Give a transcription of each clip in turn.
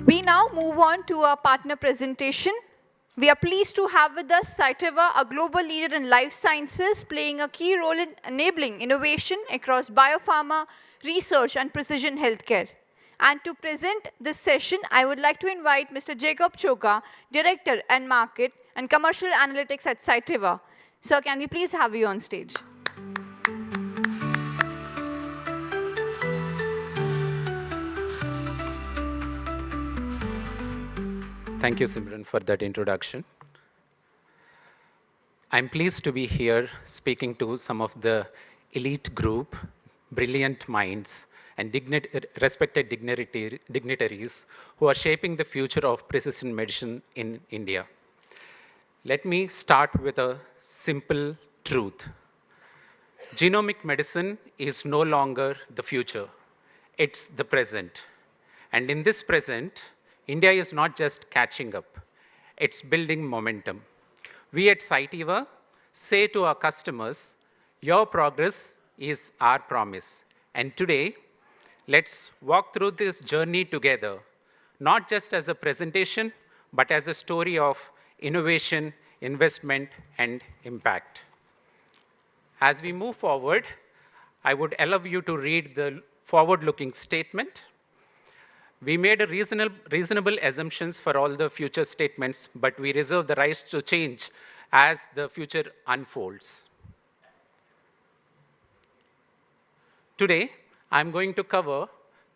We now move on to our partner presentation. We are pleased to have with us Cytiva, a global leader in life sciences, playing a key role in enabling innovation across biopharma, research, and precision healthcare. And to present this session, I would like to invite Mr. Jacob Chokka, Director and Market and Commercial Analytics at Cytiva. Sir, can we please have you on stage? Thank you, Simran, for that introduction. I'm pleased to be here speaking to some of the elite group, brilliant minds, and respected dignitaries who are shaping the future of precision medicine in India. Let me start with a simple truth. Genomic medicine is no longer the future, it's the present. And in this present, India is not just catching up, it's building momentum. We at Cytiva say to our customers, your progress is our promise. And today, let's walk through this journey together, not just as a presentation, but as a story of innovation, investment, and impact. As we move forward, I would allow you to read the forward-looking statement. We made a reasonable assumptions for all the future statements, but we reserve the right to change as the future unfolds. Today, I'm going to cover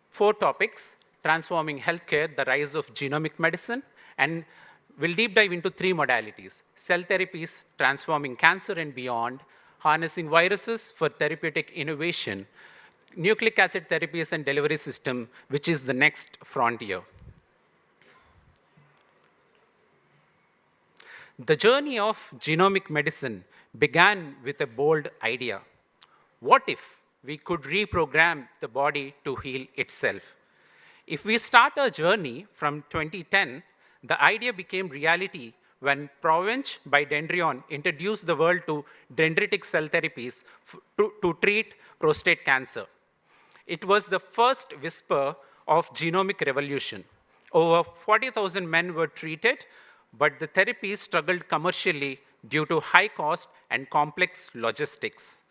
4 topics: transforming healthcare, the rise of genomic medicine, and we'll deep dive into 3 modalities: cell therapies, transforming cancer and beyond, harnessing viruses for therapeutic innovation, nucleic acid therapies and delivery system, which is the next frontier. The journey of genomic medicine began with a bold idea. What if we could reprogram the body to heal itself? If we start our journey from 2010, the idea became reality when Provence by Dendrion introduced the world to dendritic cell therapies to treat prostate cancer. It was the first whisper of genomic revolution. Over 40,000 men were treated, but the therapy struggled commercially due to high cost and complex logistics.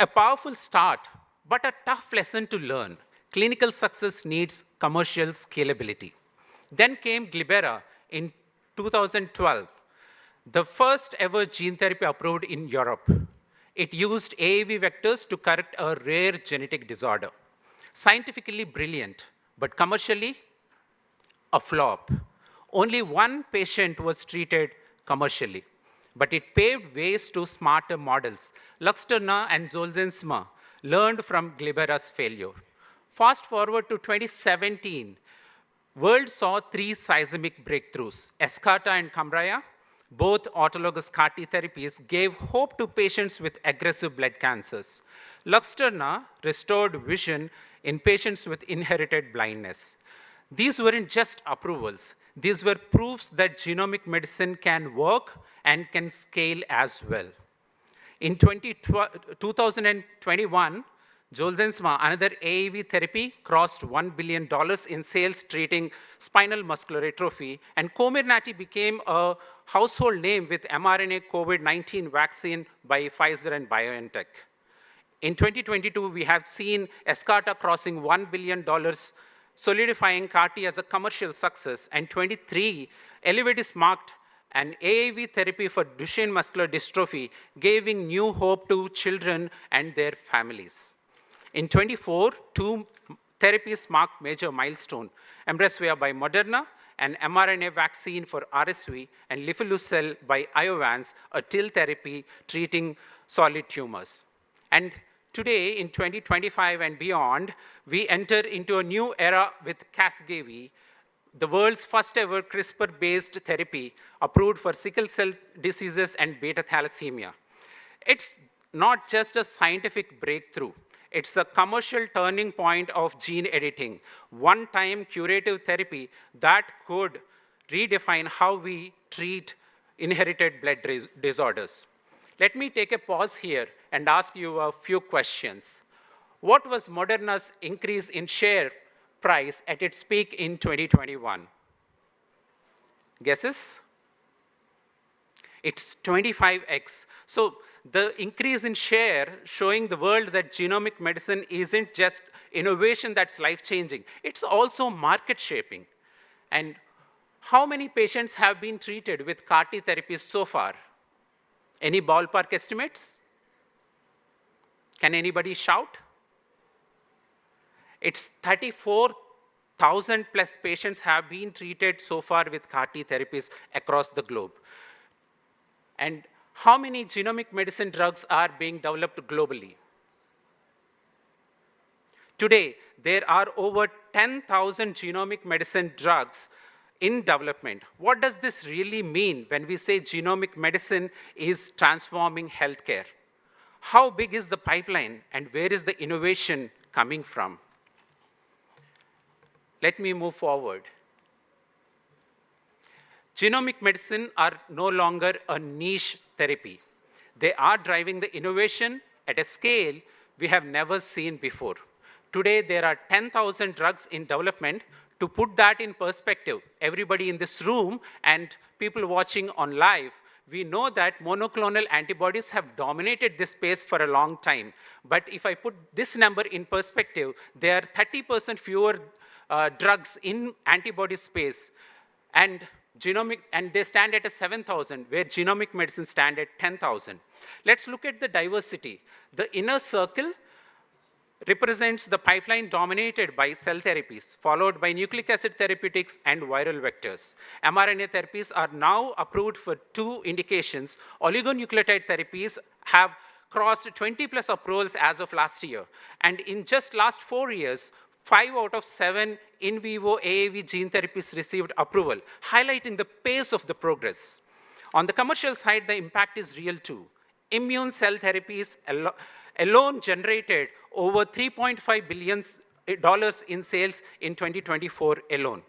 A powerful start, but a tough lesson to learn. Clinical success needs commercial scalability. Then came Glibera in 2012, the first ever gene therapy approved in Europe. It used AAV vectors to correct a rare genetic disorder. Scientifically brilliant, but commercially a flop. Only 1 patient was treated commercially, but it paved ways to smarter models. Luxturna and Zolgensma learned from Glibera's failure. Fast forward to 2017, world saw 3 seismic breakthroughs. Escarta and Kymriah, both autologous CAR-T therapies, gave hope to patients with aggressive blood cancers. Luxturna restored vision in patients with inherited blindness. These weren't just approvals. These were proofs that genomic medicine can work and can scale as well. In 2021, Zolgensma, another AAV therapy, crossed $1 billion in sales treating spinal muscular atrophy, and Comirnaty became a household name with mRNA COVID-19 vaccine by Pfizer and BioNTech. In 2022, we have seen Escarta crossing $1 billion, solidifying CAR-T as a commercial success, and 23, Elevidys marked an AAV therapy for Duchenne muscular dystrophy, giving new hope to children and their families. In 24, 2 therapies marked major milestone: Embracevia by Moderna, an mRNA vaccine for RSV, and Lifilucel by Iovance, a TIL therapy treating solid tumors. And today, in 2025 and beyond, we enter into a new era with Casgevy, the world's first ever CRISPR-based therapy approved for sickle cell diseases and beta thalassemia. It's not just a scientific breakthrough. It's a commercial turning point of gene editing, one-time curative therapy that could redefine how we treat inherited blood disorders. Let me take a pause here and ask you a few questions. What was Moderna's increase in share price at its peak in 2021? Guesses? It's 25x. So the increase in share showing the world that genomic medicine isn't just innovation that's life-changing, it's also market shaping. And how many patients have been treated with CAR-T therapies so far? Any ballpark estimates? Can anybody shout? It's 34,000 plus patients have been treated so far with CAR-T therapies across the globe. And how many genomic medicine drugs are being developed globally? Today, there are over 10,000 genomic medicine drugs in development. What does this really mean when we say genomic medicine is transforming healthcare? How big is the pipeline and where is the innovation coming from? Let me move forward. Genomic medicine are no longer a niche therapy. They are driving the innovation at a scale we have never seen before. Today, there are 10,000 drugs in development. To put that in perspective, everybody in this room and people watching on live, we know that monoclonal antibodies have dominated this space for a long time. But if I put this number in perspective, there are 30% fewer drugs in antibody space, and they stand at a 7,000, where genomic medicine stand at 10,000. Let's look at the diversity. The inner circle represents the pipeline dominated by cell therapies, followed by nucleic acid therapeutics and viral vectors. mRNA therapies are now approved for 2 indications. Oligonucleotide therapies have crossed 20 plus approvals as of last year. And in just last 4 years, 5 out of 7 in vivo AAV gene therapies received approval, highlighting the pace of the progress. On the commercial side, the impact is real too. Immune cell therapies alone generated over $3.5 billion in sales in 2024 alone.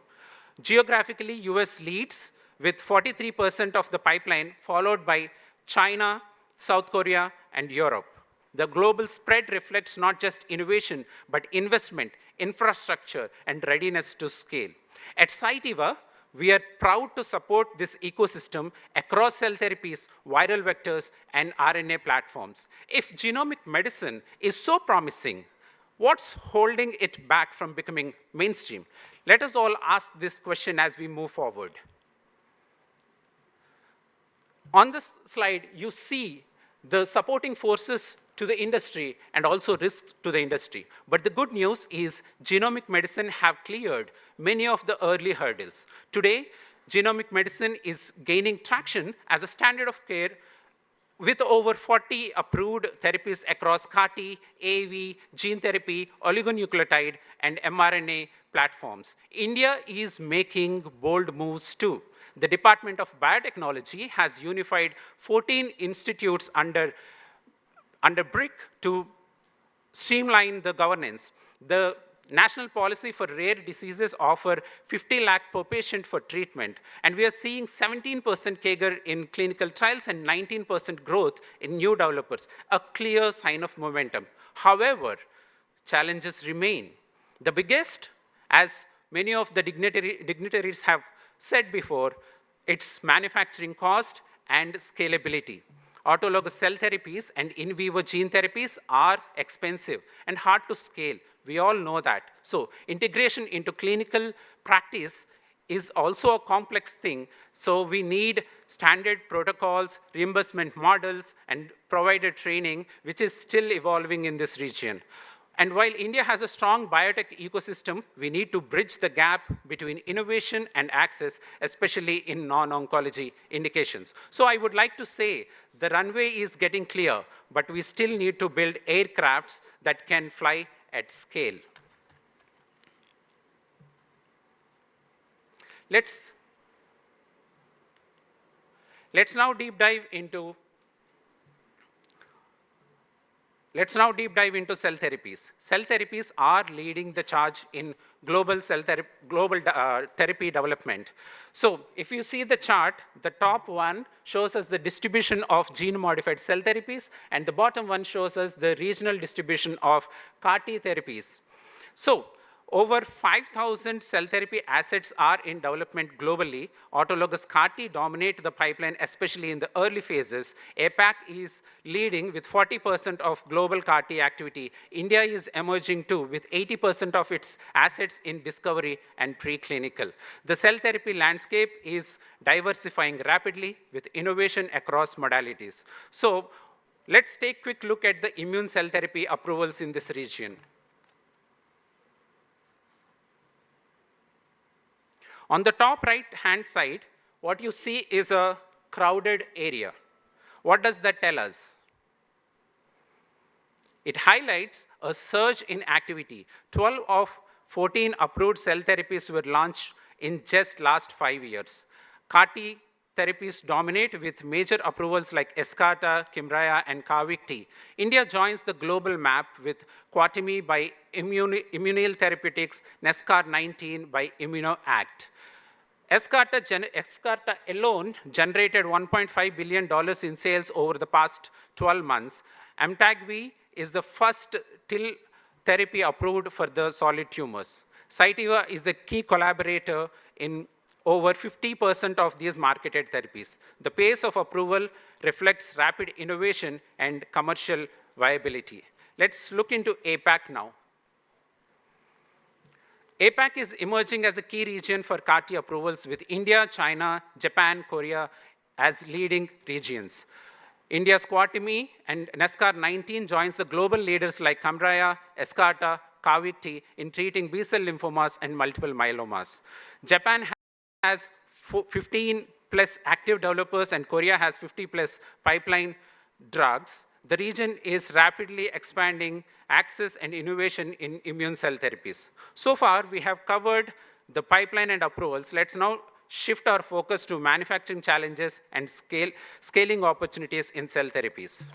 Geographically, US leads with 43% of the pipeline, followed by China, South Korea, and Europe. The global spread reflects not just innovation, but investment, infrastructure, and readiness to scale. At Cytiva, we are proud to support this ecosystem across cell therapies, viral vectors, and RNA platforms. If genomic medicine is so promising, what's holding it back from becoming mainstream? Let us all ask this question as we move forward. On this slide, you see the supporting forces to the industry and also risks to the industry. But the good news is genomic medicine have cleared many of the early hurdles. Today, genomic medicine is gaining traction as a standard of care with over 40 approved therapies across CAR-T, AAV, gene therapy, oligonucleotide, and mRNA platforms. India is making bold moves too. The Department of Biotechnology has unified 14 institutes under BRIC to streamline the governance. The national policy for rare diseases offer 50 lakh per patient for treatment, and we are seeing 17% CAGR in clinical trials and 19% growth in new developers, a clear sign of momentum. However, challenges remain. The biggest, as many of the dignitaries have said before, it's manufacturing cost and scalability. Autologous cell therapies and in vivo gene therapies are expensive and hard to scale. We all know that. So integration into clinical practice is also a complex thing. So we need standard protocols, reimbursement models, and provider training, which is still evolving in this region. And while India has a strong biotech ecosystem, we need to bridge the gap between innovation and access, especially in non-oncology indications. So I would like to say the runway is getting clear, but we still need to build aircrafts that can fly at scale. Let's now deep dive into cell therapies. Cell therapies are leading the charge in global therapy development. So if you see the chart, the top one shows us the distribution of gene-modified cell therapies, and the bottom one shows us the regional distribution of CAR-T therapies. So Over 5,000 cell therapy assets are in development globally. Autologous CAR-T dominate the pipeline, especially in the early phases. APAC is leading with 40% of global CAR-T activity. India is emerging too, with 80% of its assets in discovery and preclinical. The cell therapy landscape is diversifying rapidly with innovation across modalities. So let's take a quick look at the immune cell therapy approvals in this region. On the top right-hand side, what you see is a crowded area. What does that tell us? It highlights a surge in activity. 12 of 14 approved cell therapies were launched in just last 5 years. CAR-T therapies dominate with major approvals like Yescarta, Kymriah, and Carvykti. India joins the global map with Quatimi by Immunil Therapeutics, Nescar 19 by ImmunoAct. Yescarta alone generated $1.5 billion in sales over the past 12 months. Amtagvi is the first TIL therapy approved for the solid tumors. Cytiva is a key collaborator in over 50% of these marketed therapies. The pace of approval reflects rapid innovation and commercial viability. Let's look into APAC now. APAC is emerging as a key region for CAR-T approvals with India, China, Japan, Korea as leading regions. India's Quatimi and Nescar 19 joins the global leaders like Kymriah, Yescarta, Carvykti in treating B-cell lymphomas and multiple myelomas. Japan has 15 plus active developers and Korea has 50 plus pipeline drugs. The region is rapidly expanding access and innovation in immune cell therapies. So far, we have covered the pipeline and approvals. Let's now shift our focus to manufacturing challenges and scaling opportunities in cell therapies.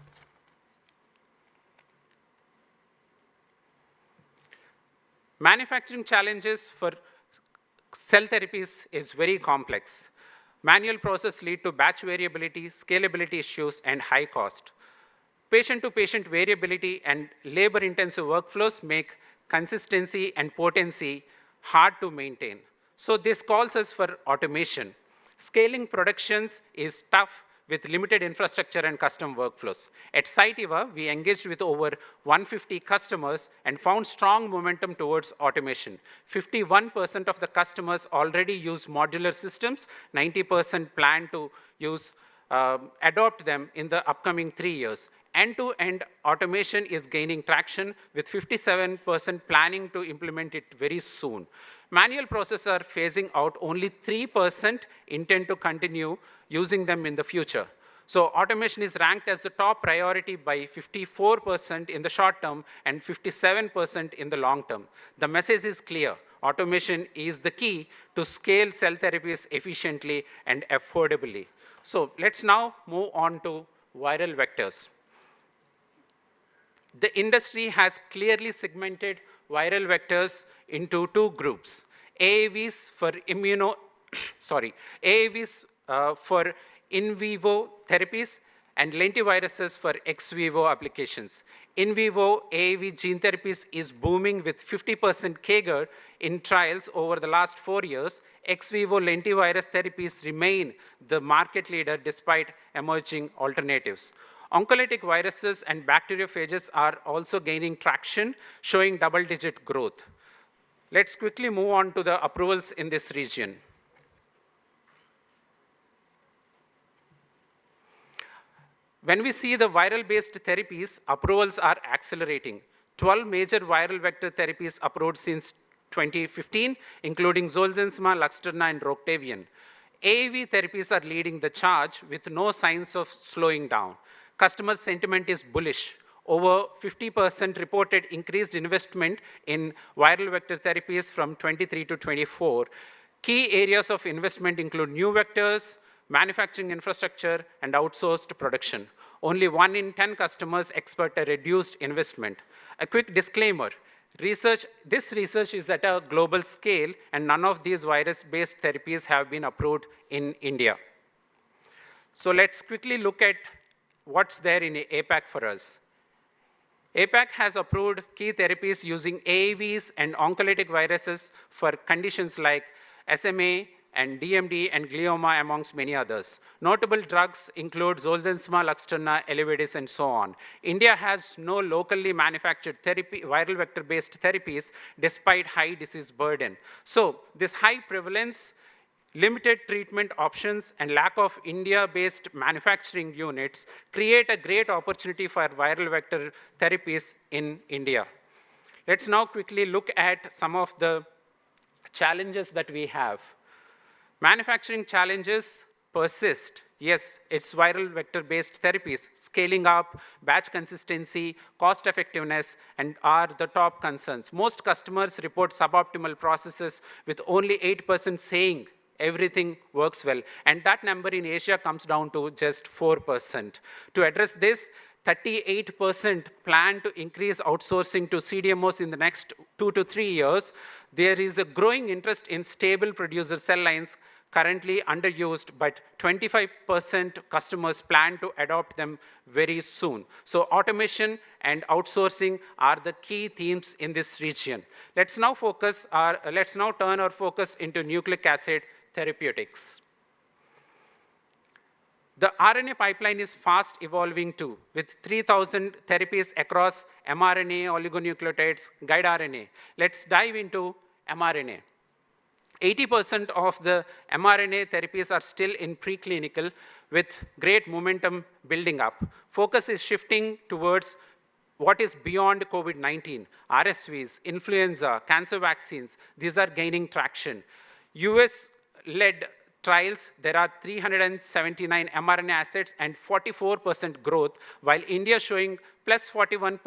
Manufacturing challenges for cell therapies is very complex. Manual process lead to batch variability, scalability issues, and high cost. Patient-to-patient variability and labor-intensive workflows make consistency and potency hard to maintain. So this calls us for automation. Scaling productions is tough with limited infrastructure and custom workflows. At Cytiva, we engaged with over 150 customers and found strong momentum towards automation. 51% of the customers already use modular systems, 90% plan to adopt them in the upcoming 3 years. End-to-end automation is gaining traction with 57% planning to implement it very soon. Manual processes are phasing out, only 3% intend to continue using them in the future. So automation is ranked as the top priority by 54% in the short term and 57% in the long term. The message is clear. Automation is the key to scale cell therapies efficiently and affordably. So let's now move on to viral vectors. The industry has clearly segmented viral vectors into two groups. AAVs for for in vivo therapies and lentiviruses for ex vivo applications. In vivo AAV gene therapies is booming with 50% CAGR in trials over the last 4 years. Ex vivo lentivirus therapies remain the market leader despite emerging alternatives. Oncolytic viruses and bacteriophages are also gaining traction, showing double-digit growth. Let's quickly move on to the approvals in this region. When we see the viral-based therapies, approvals are accelerating. 12 major viral vector therapies approved since 2015, including Zolgensma, Luxturna, and Roctavian. AAV therapies are leading the charge with no signs of slowing down. Customer sentiment is bullish. Over 50% reported increased investment in viral vector therapies from 23 to 24. Key areas of investment include new vectors, manufacturing infrastructure, and outsourced production. Only 1 in 10 customers expect a reduced investment. A quick disclaimer, this research is at a global scale, and none of these virus-based therapies have been approved in India. So let's quickly look at what's there in APAC for us. APAC has approved key therapies using AAVs and oncolytic viruses for conditions like SMA and DMD and glioma, amongst many others. Notable drugs include Zolgensma, Luxturna, Elevidys, and so on. India has no locally manufactured therapy, viral vector-based therapies, despite high disease burden. So this high prevalence, limited treatment options, and lack of India-based manufacturing units create a great opportunity for viral vector therapies in India. Let's now quickly look at some of the challenges that we have. Manufacturing challenges persist. Yes, it's viral vector-based therapies. Scaling up, batch consistency, cost effectiveness, and are the top concerns. Most customers report suboptimal processes, with only 8% saying everything works well. And that number in Asia comes down to just 4%. To address this, 38% plan to increase outsourcing to CDMOs in the next 2 to 3 years. There is a growing interest in stable producer cell lines, currently underused, but 25% customers plan to adopt them very soon. So automation and outsourcing are the key themes in this region. Let's now turn our focus into nucleic acid therapeutics. The RNA pipeline is fast evolving too, with 3,000 therapies across mRNA, oligonucleotides, guide RNA. Let's dive into mRNA. 80% of the mRNA therapies are still in preclinical, with great momentum building up. Focus is shifting towards what is beyond COVID-19, RSVs, influenza, cancer vaccines. These are gaining traction. US-led trials, there are 379 mRNA assets and 44% growth, while India showing plus 41%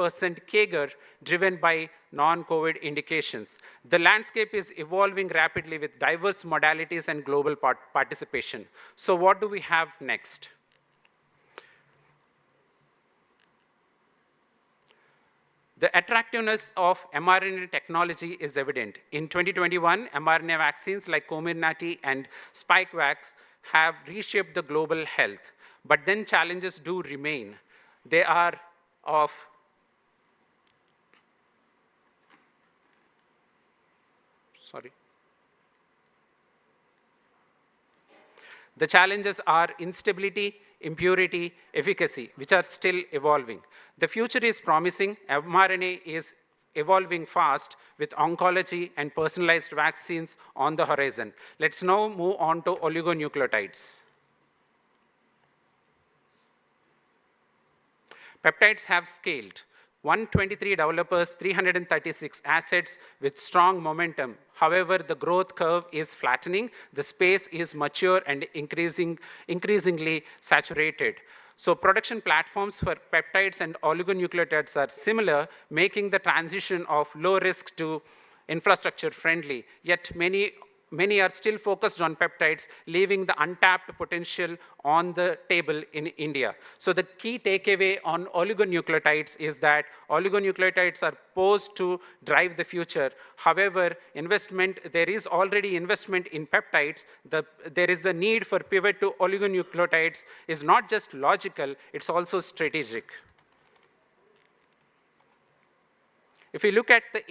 CAGR driven by non-COVID indications. The landscape is evolving rapidly with diverse modalities and global participation. So what do we have next? The attractiveness of mRNA technology is evident. In 2021, mRNA vaccines like Comirnaty and Spikevax have reshaped the global health. But then challenges do remain. They are of The challenges are instability, impurity, efficacy, which are still evolving. The future is promising. mRNA is evolving fast with oncology and personalized vaccines on the horizon. Let's now move on to oligonucleotides. Peptides have scaled. 123 developers, 336 assets with strong momentum. However, the growth curve is flattening. The space is mature and increasingly saturated. So production platforms for peptides and oligonucleotides are similar, making the transition of low risk to infrastructure friendly. Yet many are still focused on peptides, leaving the untapped potential on the table in India. So the key takeaway on oligonucleotides is that oligonucleotides are posed to drive the future. However, there is already investment in peptides. There is a need for pivot to oligonucleotides is not just logical, it's also strategic. If we look at the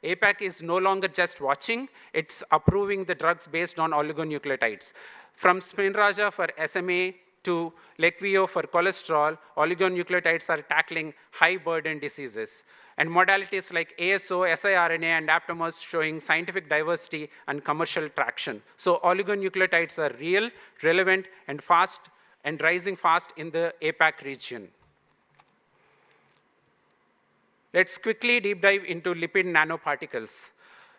APAC is no longer just watching, it's approving the drugs based on oligonucleotides. From Spinraza for SMA to Leqvio for cholesterol, oligonucleotides are tackling high-burden diseases. And modalities like ASO, siRNA, and aptamers showing scientific diversity and commercial traction. So oligonucleotides are real, relevant, and fast, and rising fast in the APAC region. Let's quickly deep dive into lipid nanoparticles.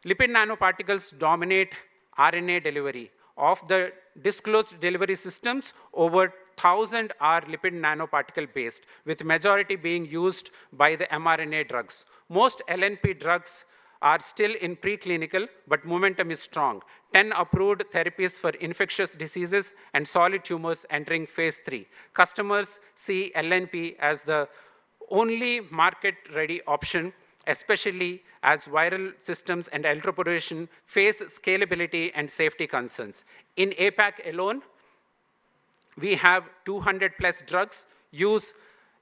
Lipid nanoparticles dominate RNA delivery. Of the disclosed delivery systems, over 1,000 are lipid nanoparticle based, with majority being used by the mRNA drugs. Most LNP drugs are still in preclinical, but momentum is strong. 10 approved therapies for infectious diseases and solid tumors entering phase 3. Customers see LNP as the only market-ready option, especially as viral systems and electroporation face scalability and safety concerns. In APAC alone, we have 200 plus drugs use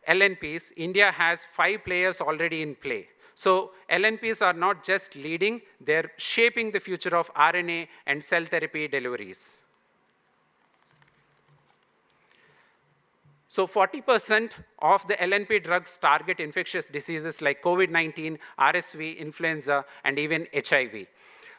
LNPs, India has 5 players already in play. So LNPs are not just leading, they're shaping the future of RNA and cell therapy deliveries. So 40% of the LNP drugs target infectious diseases like COVID-19, RSV, influenza, and even HIV.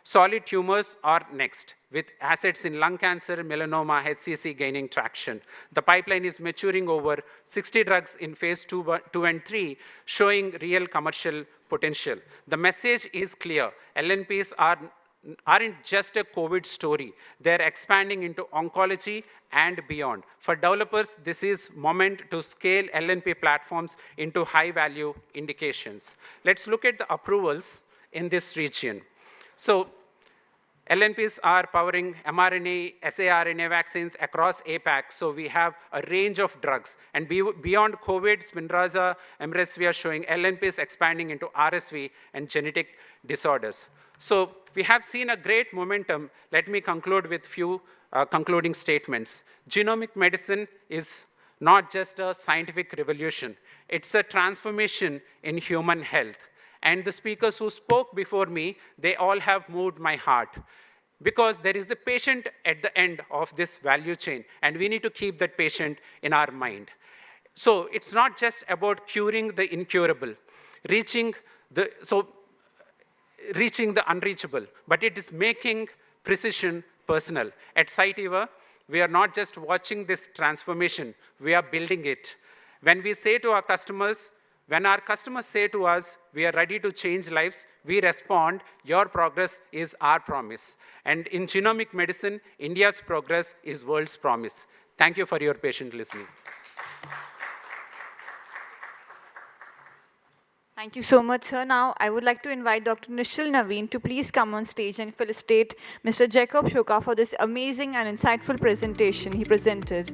Solid tumors are next, with assets in lung cancer, melanoma, HCC gaining traction. The pipeline is maturing over 60 drugs in phase 2 and 3, showing real commercial potential. The message is clear. LNPs aren't just a COVID story. They're expanding into oncology and beyond. For developers, this is moment to scale LNP platforms into high-value indications. Let's look at the approvals in this region. So LNPs are powering mRNA, saRNA vaccines across APAC. So we have a range of drugs. And beyond COVID, Spinraza, Remdesivir showing LNPs expanding into RSV and genetic disorders. So we have seen a great momentum. Let me conclude with few concluding statements. Genomic medicine is not just a scientific revolution. It's a transformation in human health. And the speakers who spoke before me, they all have moved my heart. Because there is a patient at the end of this value chain, and we need to keep that patient in our mind. So it's not just about curing the incurable, reaching the unreachable, but it is making precision personal. At Cytiva, we are not just watching this transformation, we are building it. When our customers say to us, we are ready to change lives, we respond, your progress is our promise. And in genomic medicine, India's progress is world's promise. Thank you for your patient listening. Thank you so much, sir. Now, I would like to invite Dr. Nishil Naveen to please come on stage and felicitate Mr. Jacob Chokka for this amazing and insightful presentation he presented.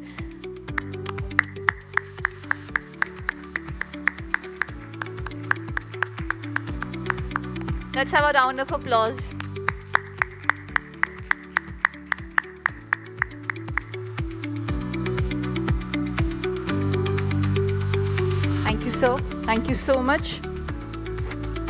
Let's have a round of applause. Thank you, sir. Thank you so much.